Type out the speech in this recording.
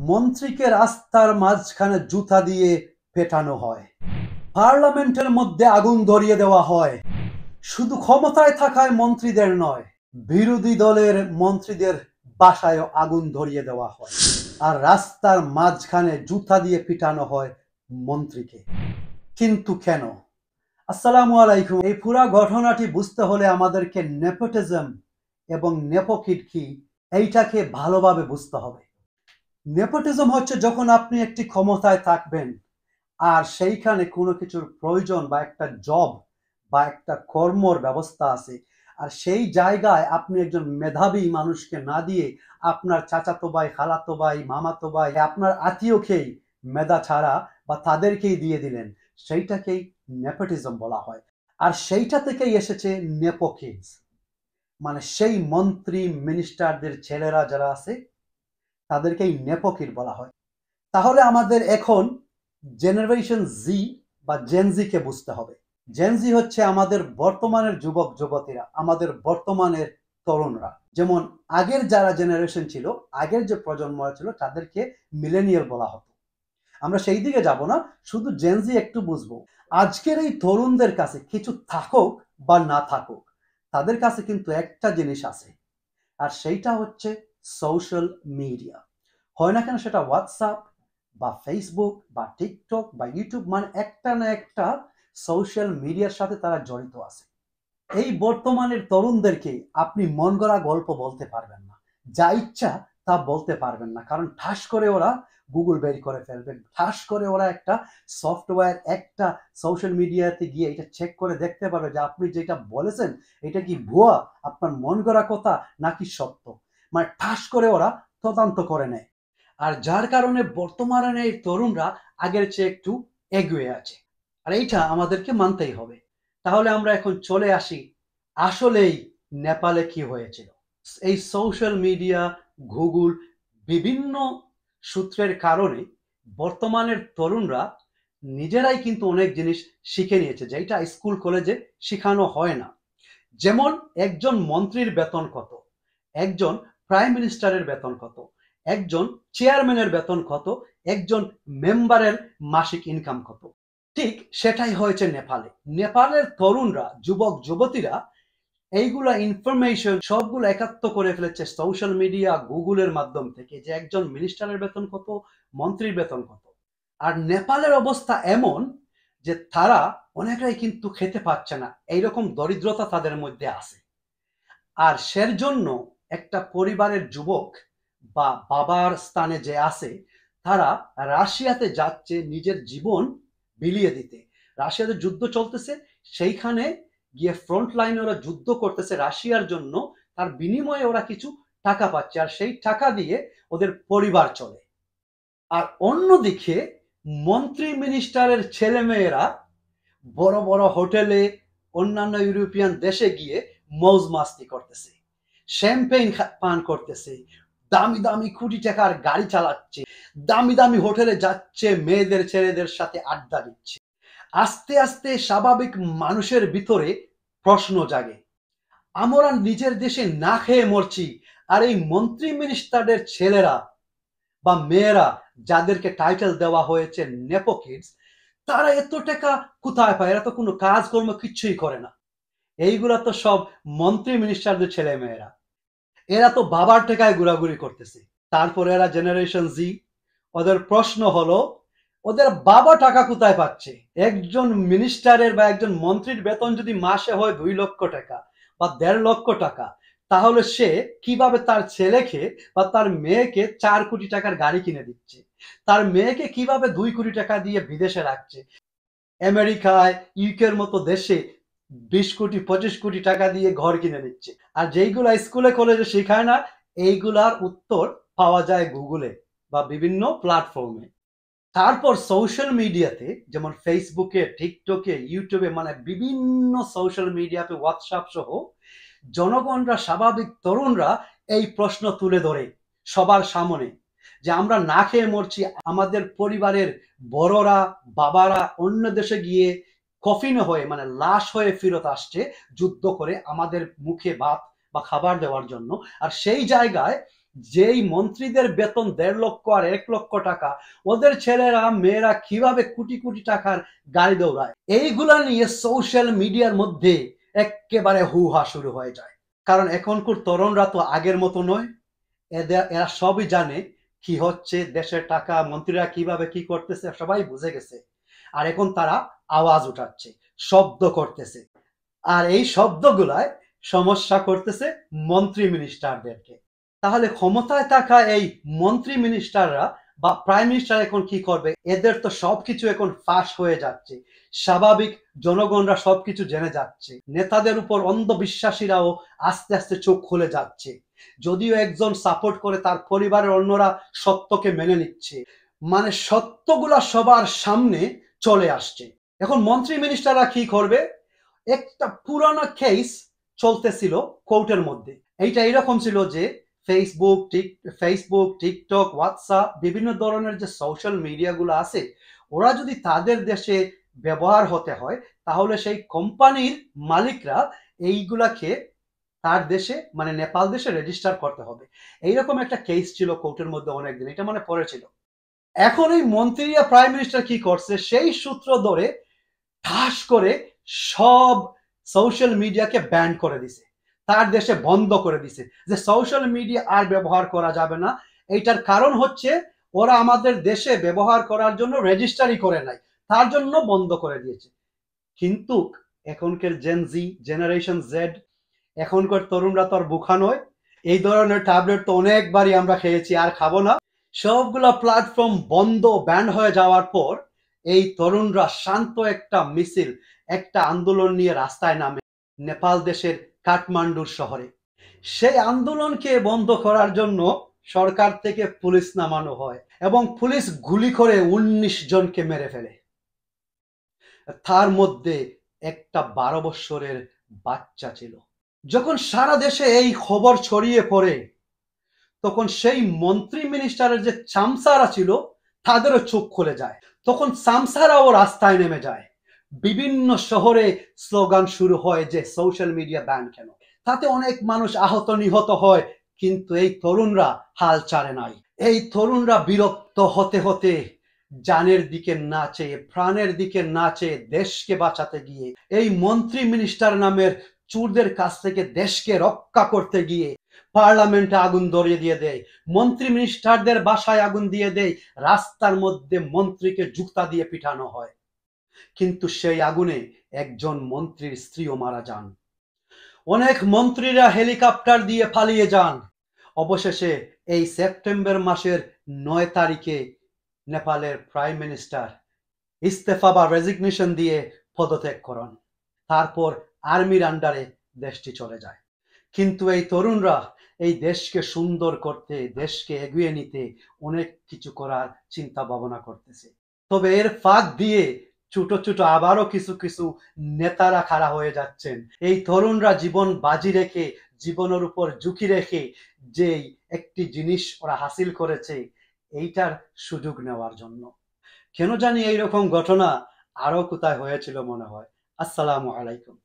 মন্ত্রীকে রাস্তার মাঝখানে জুতা দিয়ে পেটানো হয়, পার্লামেন্টের মধ্যে আগুন ধরিয়ে দেওয়া হয়। শুধু ক্ষমতায় থাকায় মন্ত্রীদের নয়, বিরোধী দলের মন্ত্রীদের বাসায়ও আগুন ধরিয়ে দেওয়া হয়, আর রাস্তার মাঝখানে জুতা দিয়ে পিটানো হয় মন্ত্রীকে। কিন্তু কেন? আসসালামু আলাইকুম। এই পুরা ঘটনাটি বুঝতে হলে আমাদেরকে নেপোটিজম এবং নেপোকিড কি এইটাকে ভালোভাবে বুঝতে হবে। নেপোটিজম হচ্ছে যখন আপনি একটি ক্ষমতায় থাকবেন আর সেইখানে কোনো কিছুর প্রয়োজন বা একটা জব বা একটা কর্মর ব্যবস্থা আছে, আর সেই জায়গায় আপনি একজন মেধাবী মানুষকে না দিয়ে আপনার চাচাতো ভাই, খালাতো ভাই, মামাতো ভাই, আপনার আত্মীয়কেই মেধা ছাড়া বা তাদেরকেই দিয়ে দিলেন, সেইটাকেই নেপোটিজম বলা হয়। আর সেইটা থেকেই এসেছে নেপোকিডস, মানে সেই মন্ত্রী মিনিস্টারদের ছেলেরা যারা আছে তাদেরকেই নেপোকিড বলা হয়। তাহলে আমাদের এখন জেনারেশন জি বা জেনজিকে বুঝতে হবে। জেনজি হচ্ছে আমাদের বর্তমানের যুবক যুবতীরা, আমাদের বর্তমানের তরুণরা। যেমন আগের যারা জেনারেশন ছিল, আগের যে প্রজন্ম ছিল, তাদেরকে মিলেনিয়াল বলা হতো। আমরা সেই দিকে যাব না, শুধু জেনজি একটু বুঝবো। আজকের এই তরুণদের কাছে কিছু থাকুক বা না থাকুক, তাদের কাছে কিন্তু একটা জিনিস আছে, আর সেইটা হচ্ছে সোশ্যাল মিডিয়া। হয় না কেন সেটা হোয়াটসঅ্যাপ বা ফেসবুক বা টিকটক বা ইউটিউব, মানে একটা না একটা সোশ্যাল মিডিয়ার সাথে তারা জড়িত আছে। এই বর্তমানের তরুণদেরকে আপনি মন গড়া গল্প বলতে পারবেন না, যা ইচ্ছা তা বলতে পারবেন না, কারণ ঠাস করে ওরা গুগল বের করে ফেলবে, ঠাস করে ওরা একটা সফটওয়্যার, একটা সোশ্যাল মিডিয়াতে গিয়ে এটা চেক করে দেখতে পারবে যে আপনি যেটা বলেছেন এটা কি ভুয়া, আপনার মন গড়া কথা নাকি সত্য, মানে ঠাস করে ওরা তদন্ত করে নেয়। আর যার কারণে বর্তমানে এই তরুণরা আগের চেয়ে একটু এগিয়ে আছে, আর এইটা আমাদেরকে মানতেই হবে। তাহলে আমরা এখন চলে আসি আসলেই নেপালে কি হয়েছিল। এই সোশ্যাল মিডিয়া, গুগল, বিভিন্ন সূত্রের কারণে বর্তমানের তরুণরা নিজেরাই কিন্তু অনেক জিনিস শিখে নিয়েছে, যেটা স্কুল কলেজে শেখানো হয় না। যেমন একজন মন্ত্রীর বেতন কত, একজন প্রাইম মিনিস্টারের বেতন কত, একজন চেয়ারম্যানের বেতন কত, একজন মেম্বারের মাসিক ইনকাম কত। ঠিক সেটাই হয়েছে নেপালে। নেপালের তরুণরা, যুবক যুবতীরা এইগুলা ইনফরমেশন সবগুলো একাত্ম করে ফেলেছে সোশ্যাল মিডিয়া, গুগলের মাধ্যম থেকে, যে একজন মিনিস্টারের বেতন কত, মন্ত্রীর বেতন কত। আর নেপালের অবস্থা এমন যে তারা অনেকটাই কিন্তু খেতে পাচ্ছে না, এইরকম দরিদ্রতা তাদের মধ্যে আছে। আর সের জন্য একটা পরিবারের যুবক বা বাবার স্থানে যে আছে, তারা রাশিয়াতে যাচ্ছে নিজের জীবন বিলিয়ে দিতে। রাশিয়াতে যুদ্ধ চলতেছে, সেইখানে গিয়ে ফ্রন্ট লাইনে ওরা যুদ্ধ করতেছে রাশিয়ার জন্য, তার বিনিময়ে ওরা কিছু টাকা পাচ্ছে, আর সেই টাকা দিয়ে ওদের পরিবার চলে। আর অন্যদিকে মন্ত্রী মিনিস্টারের ছেলে মেয়েরা বড় বড় হোটেলে, অন্যান্য ইউরোপিয়ান দেশে গিয়ে মৌজ মাস্তি করতেছে, শ্যাম্পেইন পান করতেছে, দামি দামি কোটি টাকার গাড়ি চালাচ্ছে, দামি দামি হোটেলে যাচ্ছে, মেয়েদের ছেলেদের সাথে আড্ডা দিচ্ছে। আস্তে আস্তে স্বাভাবিক মানুষের ভিতরে প্রশ্ন জাগে, আমরা নিজের দেশে না খেয়ে মরছি, আর এই মন্ত্রী মিনিস্টারদের ছেলেরা বা মেয়েরা, যাদেরকে টাইটেল দেওয়া হয়েছে নেপো কিডস, তারা এত টাকা কোথায় পায়? এরা তো কোনো কাজকর্ম কিচ্ছুই করে না। এইগুলা তো সব মন্ত্রী মিনিস্টারদের ছেলে মেয়েরা, এরা তো বাবার টাকায় ঘোরাঘুরি করতেছে। তারপরে এরা জেনারেশন জি, ওদের প্রশ্ন হলো ওদের বাবা টাকা কোথায় পাচ্ছে? একজন মিনিস্টারের বা একজন মন্ত্রীর বেতন যদি মাসে হয় 2 লক্ষ টাকা বা 1.5 লক্ষ টাকা, তাহলে সে কিভাবে তার ছেলেকে বা তার মেয়েকে 4 কোটি টাকার গাড়ি কিনে দিচ্ছে? তার মেয়েকে কিভাবে 2 কোটি টাকা দিয়ে বিদেশে রাখছে? আমেরিকায়, ইউকের মতো দেশে 20 কোটি 25 কোটি টাকা দিয়ে ঘর কিনে নিচ্ছে। আর যেইগুলা স্কুলে কলেজে শেখায় না, এইগুলার উত্তর পাওয়া যায় গুগলে বা বিভিন্ন প্ল্যাটফর্মে। তারপর সোশ্যাল মিডিয়াতে, যেমন ফেসবুকে, টিকটকে, ইউটিউবে, মানে বিভিন্ন সোশ্যাল মিডিয়াতে, হোয়াটসঅ্যাপ সহ জনগণরা, স্বাভাবিক তরুণরা এই প্রশ্ন তুলে ধরে সবার সামনে, যে আমরা না খেয়ে মরছি, আমাদের পরিবারের বড়রা, বাবারা অন্য দেশে গিয়ে কফিনে হয়ে, মানে লাশ হয়ে ফেরত আসছে যুদ্ধ করে আমাদের মুখে ভাত বা খাবার দেওয়ার জন্য। আর সেই জায়গায় যেই মন্ত্রীদের বেতন 1.5 লক্ষ আর 1 লক্ষ টাকা, ওদের ছেলেরা মেয়েরা কিভাবে কোটি কোটি টাকার গাড়ি দৌড়ায়, এইগুলা নিয়ে সোশ্যাল মিডিয়ার মধ্যে একেবারে হুহা শুরু হয়ে যায়। কারণ এখনকার তরুণরা তো আগের মতো নয়, এরা সবই জানে কি হচ্ছে, দেশের টাকা মন্ত্রীরা কিভাবে কি করতেছে সবাই বুঝে গেছে। আর এখন তারা আওয়াজ উঠাচ্ছে, শব্দ করতেছে, আর এই শব্দগুলায় সমস্যা করতেছে মন্ত্রী মিনিস্টারদেরকে। তাহলে ক্ষমতায় থাকা এই মন্ত্রী মিনিস্টাররা বা প্রাইম মিনিস্টার এখন কি করবে? এদের তো সবকিছু এখন ফাঁস হয়ে যাচ্ছে, স্বাভাবিক জনগণরা সবকিছু জেনে যাচ্ছে, নেতাদের উপর অন্ধবিশ্বাসীরাও আস্তে আস্তে চোখ খুলে যাচ্ছে। যদিও একজন সাপোর্ট করে, তার পরিবারের অন্যরা সত্যকে মেনে নিচ্ছে, মানে সত্যগুলা সবার সামনে চলে আসছে। এখন মন্ত্রী মিনিস্টাররা কি করবে? একটা পুরানো কেস চলতেছিল কোর্টের মধ্যে। এইটা এরকম ছিল যে ফেসবুক, টিকটক, হোয়াটসঅ্যাপ, বিভিন্ন ধরনের যে সোশ্যাল মিডিয়াগুলো আছে, ওরা যদি তাদের দেশে ব্যবহার হতে হয়, তাহলে সেই কোম্পানির মালিকরা এইগুলাকে তার দেশে, মানে নেপাল দেশে রেজিস্টার করতে হবে। এইরকম একটা কেস ছিল কোর্টের মধ্যে অনেকদিন, এটা মানে পড়েছিল। এখন এই মন্ত্রীরা প্রাইম মিনিস্টার কি করছে, সেই সূত্র ধরে ঠাস করে সব সোশ্যাল মিডিয়াকে ব্যান করে দিছে, তার দেশে বন্ধ করে দিছে, যে সোশ্যাল মিডিয়া আর ব্যবহার করা যাবে না। এইটার কারণ হচ্ছে ওরা আমাদের দেশে ব্যবহার করার জন্য রেজিস্টারই করে নাই, তার জন্য বন্ধ করে দিয়েছে। কিন্তু এখনকার জেনজি, জেনারেশন জেড, এখনকার তরুণরা তো আর বোকা নয়। এই ধরনের ট্যাবলেট তো অনেকবারই আমরা খেয়েছি, আর খাবো না। সবগুলা প্ল্যাটফর্ম বন্ধ, ব্যান হয়ে যাওয়ার পর এই তরুণরা শান্ত একটা মিছিল, একটা আন্দোলন নিয়ে রাস্তায় নামে নেপাল দেশের কাঠমান্ডুর শহরে। সেই আন্দোলনকে বন্ধ করার জন্য সরকার থেকে পুলিশ নামানো হয় এবং পুলিশ গুলি করে 19 জনকে মেরে ফেলে। তার মধ্যে একটা 12 বছরের বাচ্চা ছিল। যখন সারা দেশে এই খবর ছড়িয়ে পড়ে, তখন সেই মন্ত্রী মিনিস্টারের যে চামচারা ছিল তাদেরও চোখ খুলে যায়। তখন চামচারাও রাস্তায় নেমে যায়, বিভিন্ন শহরে স্লোগান শুরু হয় যে সোশ্যাল মিডিয়া ব্যান কেন। তাতে অনেক মানুষ আহত নিহত হয়, কিন্তু এই তরুণরা হাল ছাড়ে নাই। এই তরুণরা বিরক্ত হতে হতে জানের দিকে না চেয়ে, প্রাণের দিকে না চেয়ে, দেশকে বাঁচাতে গিয়ে, এই মন্ত্রী মিনিস্টার নামের চোরদের কাছ থেকে দেশকে রক্ষা করতে গিয়ে পার্লামেন্টে আগুন ধরিয়ে দিয়ে দেয়, মন্ত্রী মিনিস্টারদের বাসায় আগুন দিয়ে দেয়, রাস্তার মধ্যে মন্ত্রীকে জুতা দিয়ে পিটানো হয়। কিন্তু সেই আগুনে একজন মন্ত্রীর স্ত্রীও মারা যান। অনেক মন্ত্রীরা হেলিকপ্টার দিয়ে পালিয়ে যান। অবশেষে এই সেপ্টেম্বর মাসের 9 তারিখে নেপালের প্রাইম মিনিস্টার ইস্তফা বা রেজিগনেশন দিয়ে পদত্যাগ করেন। তারপর আর্মির আন্ডারে দেশটি চলে যায়। কিন্তু এই তরুণরা এই দেশকে সুন্দর করতে, দেশকে এগিয়ে নিতে অনেক কিছু করার চিন্তা ভাবনা করতেছে। তবে এর ফাঁক দিয়ে ছোট ছোট আবারও কিছু কিছু নেতারা খাড়া হয়ে যাচ্ছেন। এই তরুণরা জীবন বাজি রেখে, জীবনের উপর ঝুঁকি রেখে যেই একটি জিনিস ওরা হাসিল করেছে, এইটার সুযোগ নেওয়ার জন্য। কেন জানি এইরকম ঘটনা আরো কোথায় হয়েছিল মনে হয়। আসসালামু আলাইকুম।